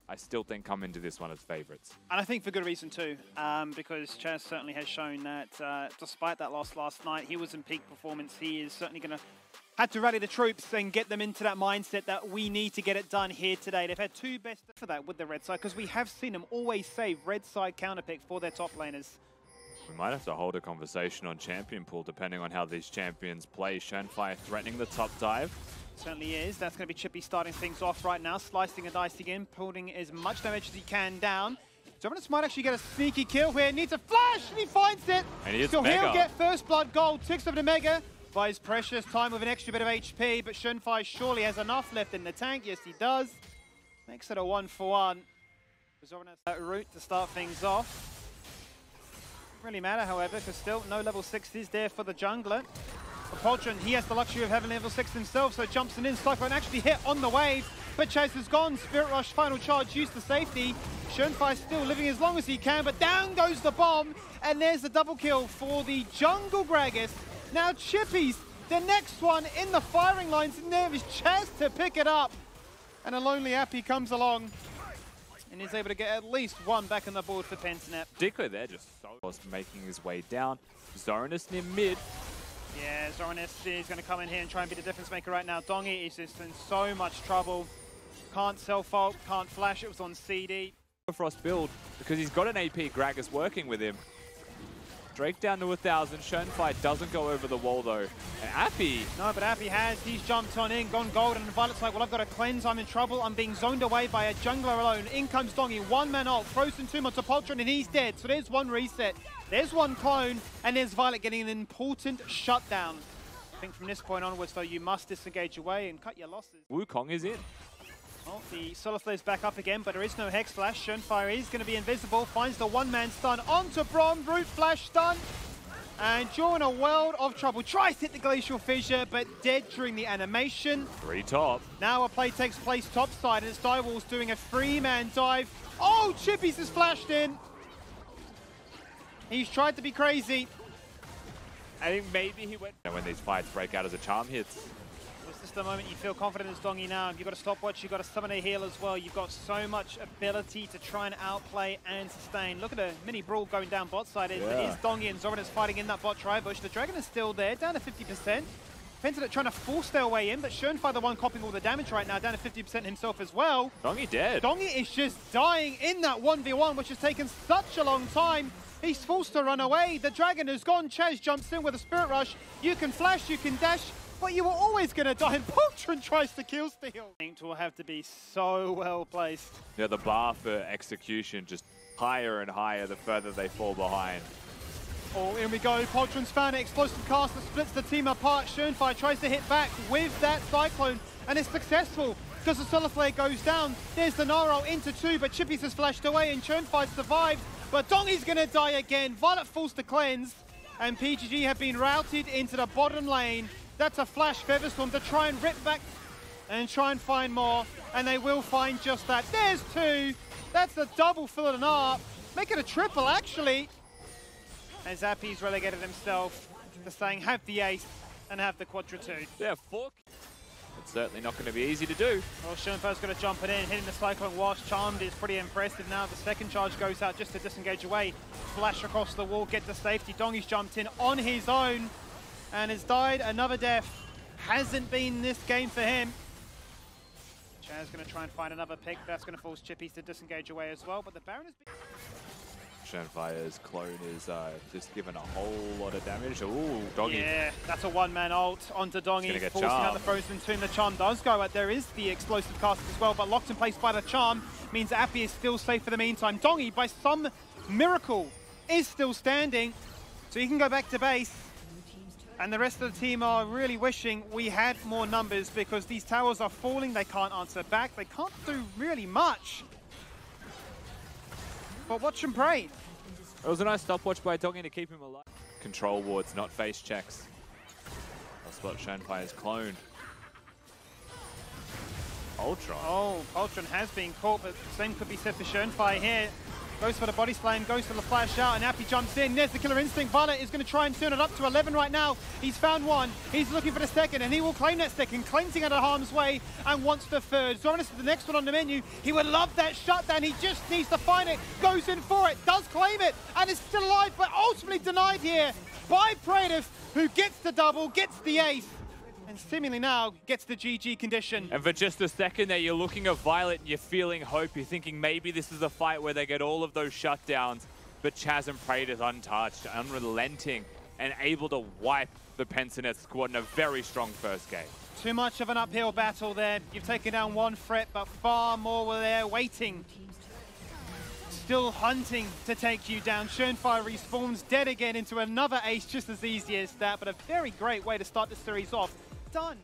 I still think come into this one as favourites. And I think for good reason too, because Chazz certainly has shown that despite that loss last night, he was in peak performance. He is certainly going to have to rally the troops and get them into that mindset that we need to get it done here today. They've had two best for that with the red side, because we have seen them always save red side counterpick for their top laners. We might have to hold a conversation on champion pool depending on how these champions play. Shernfire threatening the top dive. Certainly is. That's going to be Chippy starting things off right now, slicing and dicing in, pulling as much damage as he can down. Zorenous might actually get a sneaky kill here. Needs a flash, and he finds it. And he is so Mega. He'll get first blood gold, ticks over to Mega. Buys precious time with an extra bit of HP, but Shernfire surely has enough left in the tank. Yes, he does. Makes it a 1-for-1. Zorenous that route to start things off. Doesn't really matter, however, because still no level 6s there for the jungler. For Poltron, he has the luxury of having level 6 himself, so jumps in. Cyclone actually hit on the wave, but Chazz is gone. Spirit Rush, final charge, used the safety. Shernfire still living as long as he can, but down goes the bomb, and there's the double kill for the jungle Gragas. Now Chippys, the next one in the firing lines, and there is Chazz to pick it up. And a lonely Apii comes along and is able to get at least one back on the board for Pentanep. Decoy there just making his way down. Zorenous near mid. Yeah, Zorenous is going to come in here and try and be the difference maker right now. DONGGY is just in so much trouble. Can't self-ult, can't flash, it was on CD. Frost build because he's got an AP Gragas working with him. Drake down to 1,000. Shernfire doesn't go over the wall though. And Apii. No, but Apii has. He's jumped on in, gone gold, and Violet's like, well, I've got to cleanse. I'm in trouble. I'm being zoned away by a jungler alone. In comes DONGGY. One-man ult. Throws into Poltron, and he's dead. So there's one reset. There's one clone, and there's Violet getting an important shutdown. I think from this point onwards, though, you must disengage away and cut your losses. Wukong is in. Well, the Solar Flare's back up again, but there is no Hex Flash. Shernfire is going to be invisible, finds the one-man stun onto Brom, Root Flash stun, and you're in a world of trouble. Tries to hit the Glacial Fissure, but dead during the animation. 3 top. Now a play takes place topside, and it's Direwolves doing a 3-man dive. Oh, Chippys has flashed in. He's tried to be crazy. I think maybe he went... And when these fights break out as a charm hits. It's just the moment you feel confident as DONGGY now. You've got a stopwatch, you've got a summon a heal as well. You've got so much ability to try and outplay and sustain. Look at the mini brawl going down bot side. It is DONGGY and Zorenous fighting in that bot tri-bush. The Dragon is still there, down to 50%. Pentanep trying to force their way in, but Shernfire the one copying all the damage right now, down to 50% himself as well. DONGGY dead. DONGGY is just dying in that 1v1, which has taken such a long time. He's forced to run away. The Dragon is gone. Chazz jumps in with a Spirit Rush. You can flash, you can dash, but you were always going to die, and Poltron tries to kill steal. It will have to be so well placed. Yeah, the bar for execution just higher and higher the further they fall behind. Oh, in we go. Poltron's found it. Explosive cast that splits the team apart. Shernfire tries to hit back with that Cyclone, and it's successful because the Solar Flare goes down. There's the Naro into 2, but Chippys has flashed away, and Shernfire survived. But DONGGY's going to die again. Violet forced to cleanse, and PGG have been routed into the bottom lane. That's a flash Featherstorm to try and rip back and try and find more, and they will find just that. There's 2. That's a double fill and an ARP. Make it a triple, actually. As Apii's relegated himself to saying, have the ace and have the quadra 2. Yeah, 4. It's certainly not going to be easy to do. Well, Shernfire's going to jump it in, hitting the Cyclone whilst charmed is pretty impressive now. The second charge goes out just to disengage away. Flash across the wall, get to safety. DONGGY's jumped in on his own and has died another death. Hasn't been this game for him. Chazz going to try and find another pick. That's going to force Chippys to disengage away as well, but the Baron has been... Shernfire's clone is just given a whole lot of damage. Ooh, DONGGY. Yeah, that's a one-man ult onto DONGGY, forcing out the Frozen Tomb. The charm does go out. There is the explosive cast as well, but locked in place by the charm means Apii is still safe for the meantime. DONGGY, by some miracle, is still standing, so he can go back to base. And the rest of the team are really wishing we had more numbers because these towers are falling. They can't answer back. They can't do really much. But watch and pray. It was a nice stopwatch by DONGGY to keep him alive. Control wards, not face checks. I'll spot Shernfire's clone. Poltron. Oh, Poltron has been caught, but the same could be said for Shernfire here. Goes for the body slam, goes for the flash out, and Apii jumps in. There's the killer instinct. Violet is going to try and turn it up to 11 right now. He's found one. He's looking for the second, and he will claim that second, cleansing out of harm's way, and wants the third. Zorenous is the next one on the menu. He would love that shutdown. He just needs to find it. Goes in for it, does claim it, and is still alive, but ultimately denied here by Praedyth, who gets the double, gets the ace, and seemingly now gets the GG condition. And for just a second there, you're looking at Violet and you're feeling hope. You're thinking maybe this is a fight where they get all of those shutdowns, but Chazz and Praedyth untouched, unrelenting, and able to wipe the Pensinet squad in a very strong first game. Too much of an uphill battle there. You've taken down one threat, but far more were there waiting. Still hunting to take you down. Shernfire respawns dead again into another ace, just as easy as that, but a very great way to start the series off. Done.